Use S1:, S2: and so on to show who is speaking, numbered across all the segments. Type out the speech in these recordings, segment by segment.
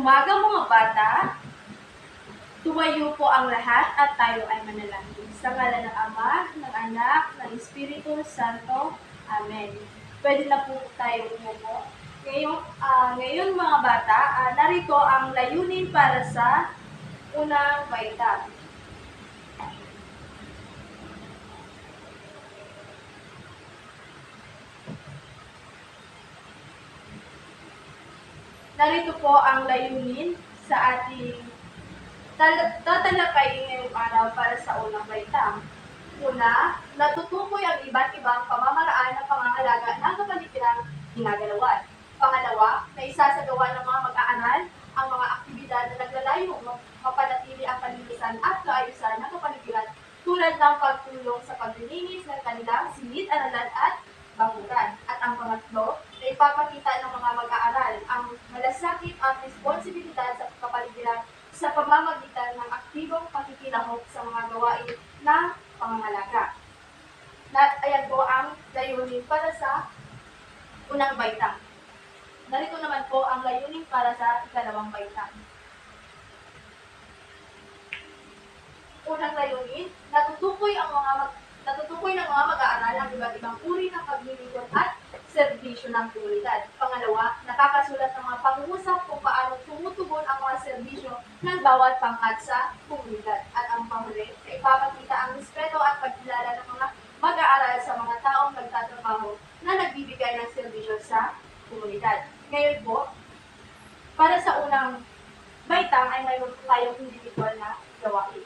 S1: umaga mga bata, tumayo po ang lahat at tayo ay manalangin. Sa ngalan ng Ama, ng Anak, ng Espiritu Santo. Amen. Pwede na po tayo umupo. Ngayon mga bata, narito ang layunin para sa unang baita. Narito po ang layunin sa ating tatalakayin ngayong araw para sa unang baita. Una, natutukoy ang iba't ibang pamamaraan ng pangangalaga ng kapaligidang ginagalawan. Pangalawa, na isasagawa ng mga mag-aaral ang mga aktibidad na naglalayong mapanatili ang kalinisan at kaayusan ng kapaligiran tulad ng pagtulong sa paglilinis ng kanilang silid-aralan at bakuran. At ang pangatlo, na ipapakita ng mga mag-aaral ang malasakit at responsibilidad sa kapaligiran sa pamamagitan ng aktibong pakikilahok sa mga gawain ng pangangalaga. Ayan po ang layunin para sa unang baita. Narito naman po ang layunin para sa ikalawang baita. Unang layunin, natutukoy ng mga mag-aaral ang iba't ibang uri ng paglilingkod at serbisyo ng komunidad. Pangalawa, nakakasulat ng mga pangungusap kung paano tumutugon ang mga serbisyo ng bawat pangkat sa komunidad. At ang panghuli, ipapakita ang respeto at pagkilala ng mga mag-aaral sa mga taong nagtatrabaho na nagbibigay ng serbisyo sa komunidad. Ngayon po, para sa unang baitang ay mayroon tayong individual na gawain.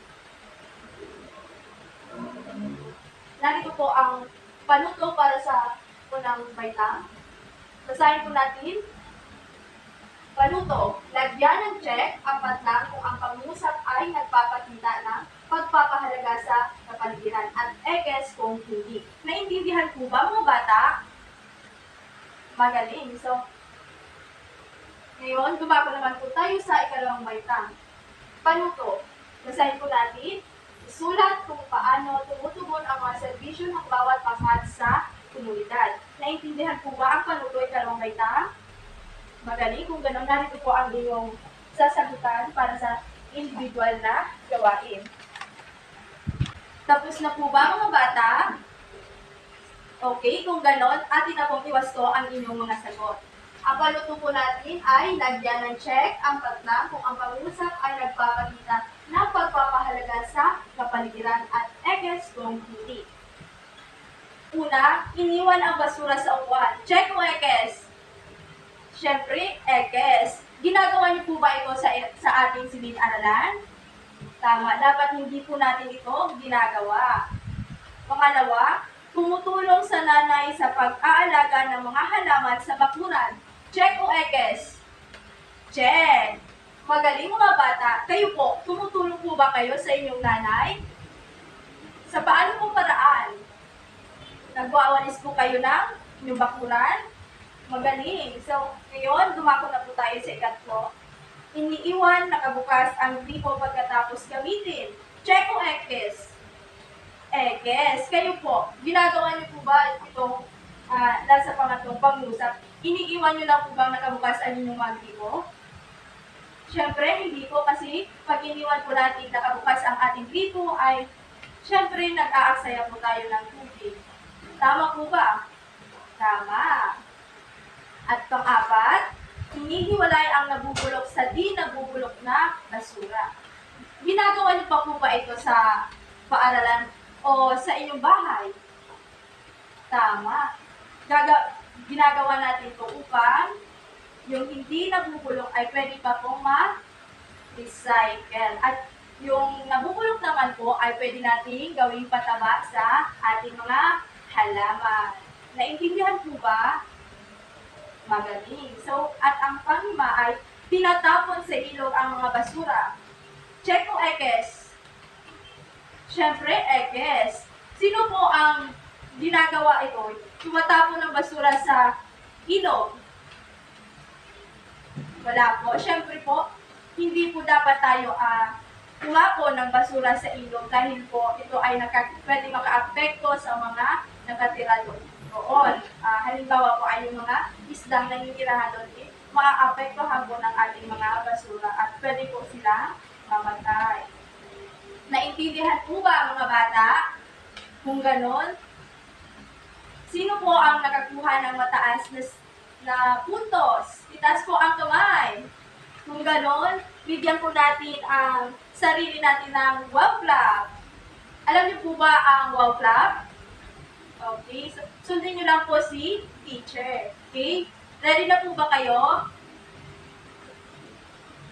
S1: Narito po ang panuto para sa unang baitang. Basahin po natin. Panuto, lagyan ng check ang patlang kung ang pangungusap ay nagpapakita ng pagpapahalaga sa kapaligiran at ekes kung hindi. Naintindihan po ba mga bata? Magaling. So, ngayon, dumako naman po tayo sa ikalawang baitang. Panuto, basahin po natin. Isulat kung paano tumutugon ang mga serbisyo ng bawat pangkat sa komunidad. Naintindihan po ba ang panuto ikalawang baita? Magaling. Kung gano'n, narito po ang iyong sasagutan para sa individual na gawain. Tapos na po ba mga bata? Okay, kung gano'n, atin na pong iwasto ang inyong mga sagot. Ang panuto po natin ay lagyan ng check ang patlang kung ang pag-uusap ay nagpapakita ng pagpapahalaga sa kapaligiran at ekes kung hindi. Una, iniwan ang basura sa upuan. Check o ekes? Siyempre, ekes. Ginagawa niyo po ba ito sa ating silid-aralan? Tama, dapat hindi po natin ito ginagawa. Pangalawa, tumutulong sa nanay sa pag-aalaga ng mga halaman sa bakuran. Check o ekes? Check. Magaling mga bata. Kayo po, tumutulong po ba kayo sa inyong nanay? Sa paano pong paraan? Nagwawalis po kayo ng inyong bakuran? Magaling. So, ngayon, dumako na po tayo sa ikatlo. Iniiwan nakabukas ang gripo pagkatapos gamitin. Check o ekes? Ekes. Kayo po, ginagawa niyo po ba ito nasa pangatlong pag-usap? Iniiwan niyo lang po bang nakabukas ang inyong mga gripo? Siyempre, hindi po kasi pag iniwan po natin nakabukas ang ating gripo ay siyempre nag-aaksaya po tayo ng tubig. Tama po ba? Tama. At pang-apat, hinihiwalay ang nabubulok sa di nabubulok na basura. Ginagawa niyo pa po ba ito sa paaralan o sa inyong bahay? Tama. Ginagawa natin ito upang yung hindi nabubulok ay pwede pa pong ma-recycle. At yung nabubulok naman po ay pwede nating gawing pataba sa ating mga halaman. Naintindihan po ba? Magaling. So, at ang panglima ay tinatapon sa ilog ang mga basura. Check o ekes? Siyempre, ekes. Sino po ang ginagawa ito? Tumatapon ng basura sa ilog? Wala po. Siyempre po, hindi po dapat tayo tumapon ng basura sa ilog dahil po ito ay pwede maka-apekto sa mga nakatira doon. Halimbawa po ay yung mga isdang nanitirahan doon, maaapektuhan po ng ating mga basura. Naintindihan po ba mga bata? Kung ganon, sino po ang nakakuha ng mataas na puntos? Itaas po ang kamay. Kung ganon, bigyan po natin ang sarili natin ng wow clap. Alam niyo po ba ang wow clap? Okay, so, sundin niyo lang po si teacher. Okay? Ready na po ba kayo?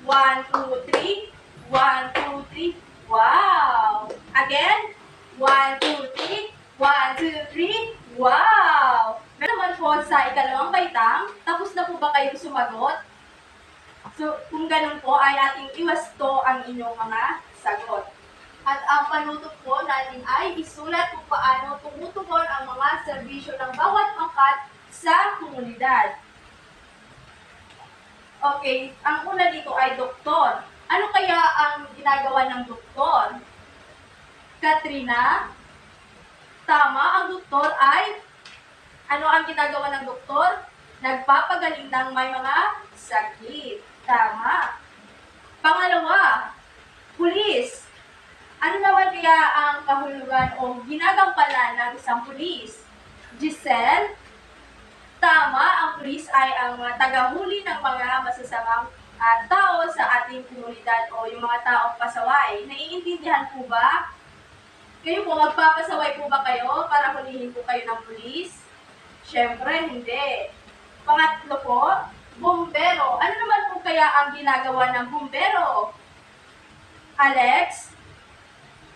S1: 1, 2, 3. 1, 2, 3. Wow! Again. 1, 2, 3. 1, 2, 3. Wow! Meron naman po sa ikalawang baitang. Tapos na po ba kayo sumagot? So, kung ganun po, ay ating iwasto ang inyong mga sagot. At ang panutok po natin ay isulat kung paano tumutugon ang mga serbisyo ng bawat pangkat sa komunidad. Okay, ang una dito ay doktor. Ano kaya ang ginagawa ng doktor? Katrina? Tama, ang doktor ay, ano ang ginagawa ng doktor? Nagpapagaling ng may mga sakit. Tama. Pangalawa, pulis. Ano naman kaya ang kahulugan o ginagampanan ng isang pulis? Giselle? Tama, ang pulis ay ang mga tagahuli ng mga masasamang tao sa ating komunidad o yung mga taong pasaway. Naiintindihan po ba? Kayo po, magpapasaway po ba kayo para hulihin po kayo ng pulis? Siyempre, hindi. Pangatlo po, bumbero. Ano naman po kaya ang ginagawa ng bumbero? Alex?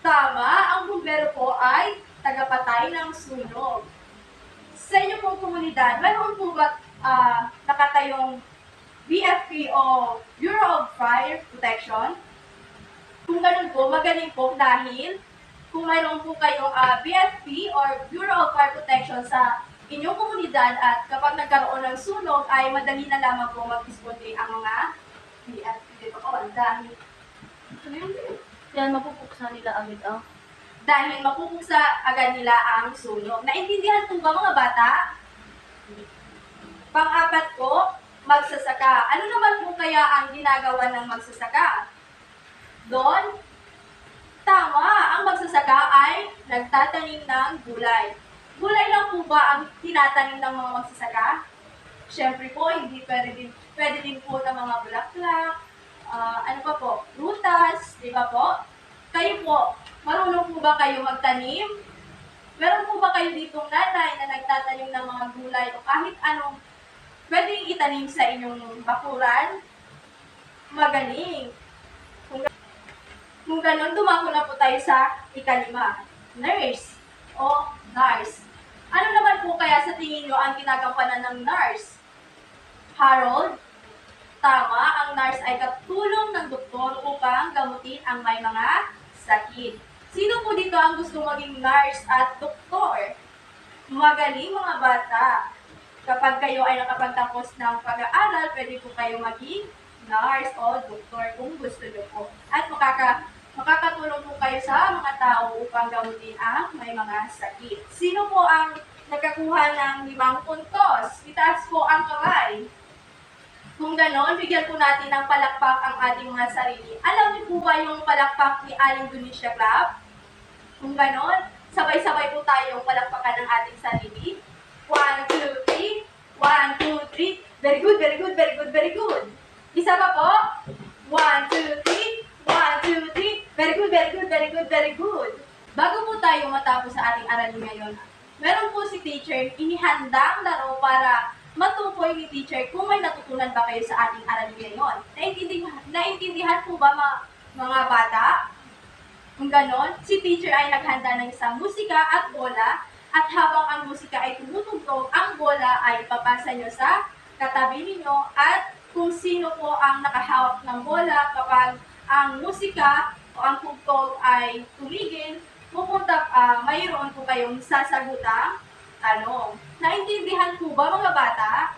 S1: Tama, ang bumbero po ay tagapatay ng sunog. Sa inyo pong komunidad, mayroon po ba nakatayong BFP o Bureau of Fire Protection? Kung ganun po, magaling po dahil kung mayroon po kayong BFP or Bureau of Fire Protection sa inyong komunidad at kapag nagkaroon ng sunog ay madali na lamang po mag-display ang mga BFP dito po. Dahil,
S2: Yan, mapupuksa nila agad ang
S1: dahil mapupuksa agad nila ang sunog. Naintindihan po ba mga bata? Pang-apat po, magsasaka. Ano naman po kaya ang ginagawa ng magsasaka? Doon, tama, ang magsasaka ay nagtatanim ng gulay. Gulay lang po ba ang tinatanim ng mga magsasaka? Siyempre po, hindi pwede din po ng mga bulaklak, ano pa po, prutas, di ba po? Kayo po, marunong po ba kayo magtanim? Meron po ba kayo ditong nanay na nagtatanim ng mga gulay o kahit anong pwedeng itanim sa inyong bakuran? Magaling! Kung ganun, dumako na po tayo sa ikalima. Nurse o nurse. Ano naman po kaya sa tingin nyo ang ginagampanan ng nurse? Harold? Tama, ang nurse ay katulong ng doktor upang gamutin ang may mga sakit. Sino po dito ang gusto maging nurse at doktor? Magaling mga bata. Kapag kayo ay nakapagtapos ng pag-aaral, pwede po kayo maging nurse o doktor kung gusto nyo po. At makakatulong po kayo sa mga tao upang gamutin ang may mga sakit. Sino po ang nagkakuha ng 5 puntos? Itaas po ang kamay. Kung ganon, bigyan po natin ng palakpak ang ating mga sarili. Alam niyo po ba yung palakpak ni Aling Dunisha Club? Kung ganon, sabay-sabay po tayong palakpakan ng ating sarili. 1, 2, 3. 1, 2, 3. Very good, very good, very good, very good. Isa pa po. 1, 2, 3. 1, 2, 3. Very good, very good, very good, very good. Bago po tayo matapos sa ating aralin ngayon, meron po si teacher inihandang laro para matukoy ni teacher kung may natutunan ba kayo sa ating aralin ngayon. Naintindihan po ba mga bata? Kung ganon, si teacher ay naghanda ng isang musika at bola at habang ang musika ay tumutugtog, ang bola ay papasa nyo sa katabi ninyo at kung sino po ang nakahawak ng bola kapag ang musika o ang tugtog ay tumigil, mayroon po kayong sasagutang tanong. Naintindihan po ba mga bata?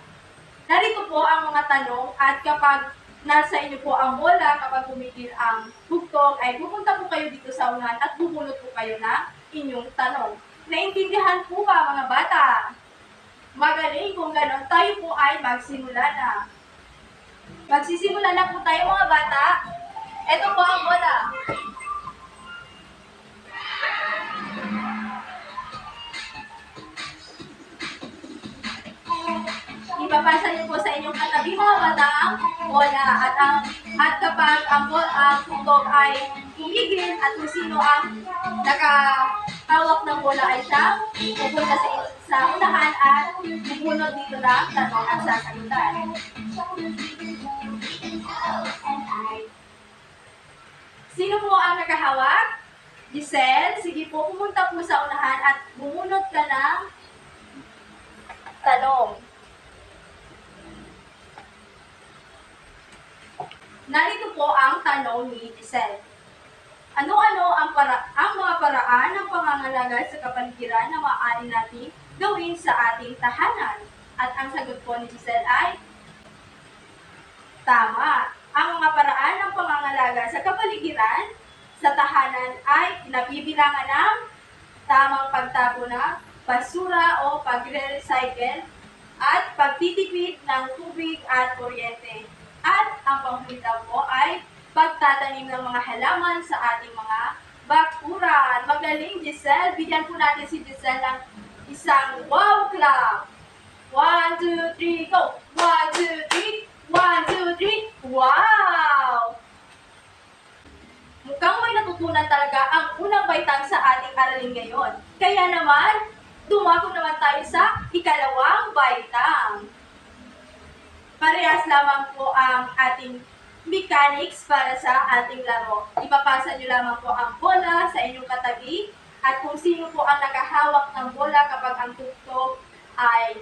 S1: Narito po ang mga tanong at kapag nasa inyo po ang bola, kapag tumigil ang tugtog, ay pupunta po kayo dito sa unahan at bubunot po kayo ng inyong tanong. Naintindihan po ba mga bata? Magaling, kung ganon, tayo po ay magsimula na. Magsisimula na po tayo mga bata. Ito po ang bola. ipapasa niyo po sa inyong katabi mga bata ang bola at kapag ang tutok ay tumigil at kung sino ang nakahawak ng bola ay siya pupunta sa unahan at bubunot dito ng tanong at sasagutan. Sino po ang nakahawak? Giselle, sige po, pumunta po sa unahan at bumunot ka ng tanong. Narito po ang tanong ni Giselle. Ano-ano ang mga paraan ng pangangalaga sa kapaligiran na maaari natin gawin sa ating tahanan? At ang sagot po ni Giselle ay tama. Ang mga paraan ng pangangalaga sa kapaligiran sa tahanan ay nabibilangan ng tamang pagtapo ng basura o pagre-recycle at pagtitipid ng tubig at kuryente. At ang panghuli daw po ay pagtatanim ng mga halaman sa ating mga bakuran. Magaling, Giselle. Bigyan po natin si Giselle ng isang wow clap. 1, 2, 3, go! 1, 2, 3, 1, 2, 3, wow! Mukhang may natutunan talaga ang unang baitang sa ating aralin ngayon. Kaya naman, dumako naman tayo sa ikalawang baitang. Parehas lamang po ang ating mechanics para sa ating laro. Ipapasa nyo lamang po ang bola sa inyong katabi at kung sino po ang nakahawak ng bola kapag ang tuktok ay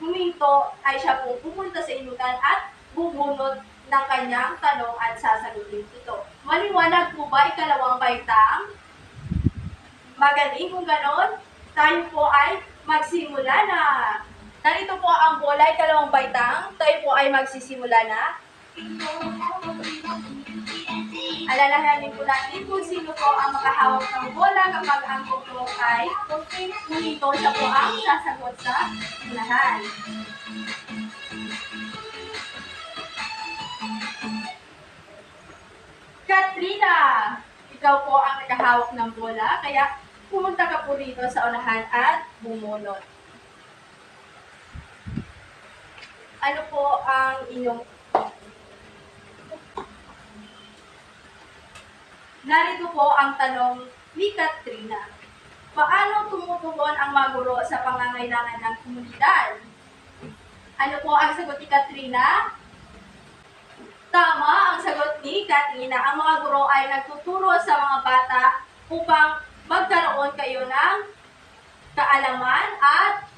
S1: huminto, ay siya po pupunta sa inutan at bubunot ng kanyang tanong at sasagutin ito. Maliwanag po ba ikalawang baitang? Magaling kung ganon, tayo po ay magsimula na. Narito po ang bola, ikalawang baitang, tayo po ay magsisimula na. Alalahanin po natin kung sino po ang makahawak ng bola kapag ang tuktok ay huminto, siya po ang sasagot sa unahan. Katrina, ikaw po ang nakahawak ng bola, kaya pumunta ka po dito sa unahan at bumunot. Ano po ang inyong... Narito po ang tanong ni Katrina. Paano tumutugon ang mga guro sa pangangailangan ng komunidad? Ano po ang sagot ni Katrina? Tama ang sagot ni Katrina. Ang mga guro ay nagtuturo sa mga bata upang magkaroon kayo ng kaalaman at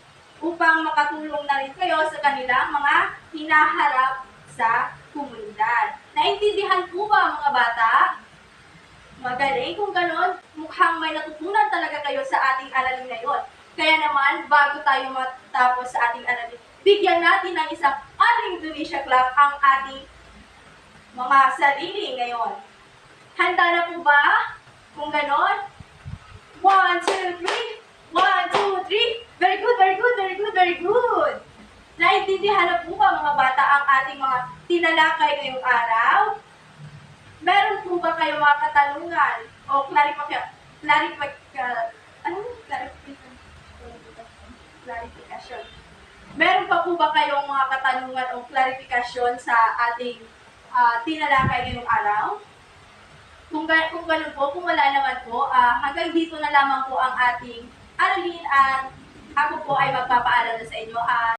S1: upang makatulong na rin kayo sa kanilang mga hinaharap sa komunidad. Naintindihan po ba mga bata? Magaling kung ganon, mukhang may natutunan talaga kayo sa ating aralin ngayon. Kaya naman, bago tayo matapos sa ating aralin, bigyan natin ng isang aling Indonesia clap ang ating mga sarili ngayon. Handa na po ba? Kung ganon, 1, 2, 3, 1, 2, 3. Very good, very good, very good, very good. Naintindihan na po ba mga bata ang ating mga tinalakay ngayong araw? Meron po ba kayong mga katanungan o clarification? Meron pa po ba kayong mga katanungan o clarification sa ating tinalakay ngayong araw? Kung ganun po, kung wala naman po, hanggang dito na lamang po ang ating aralin at ako po ay magpapaalala sa inyo.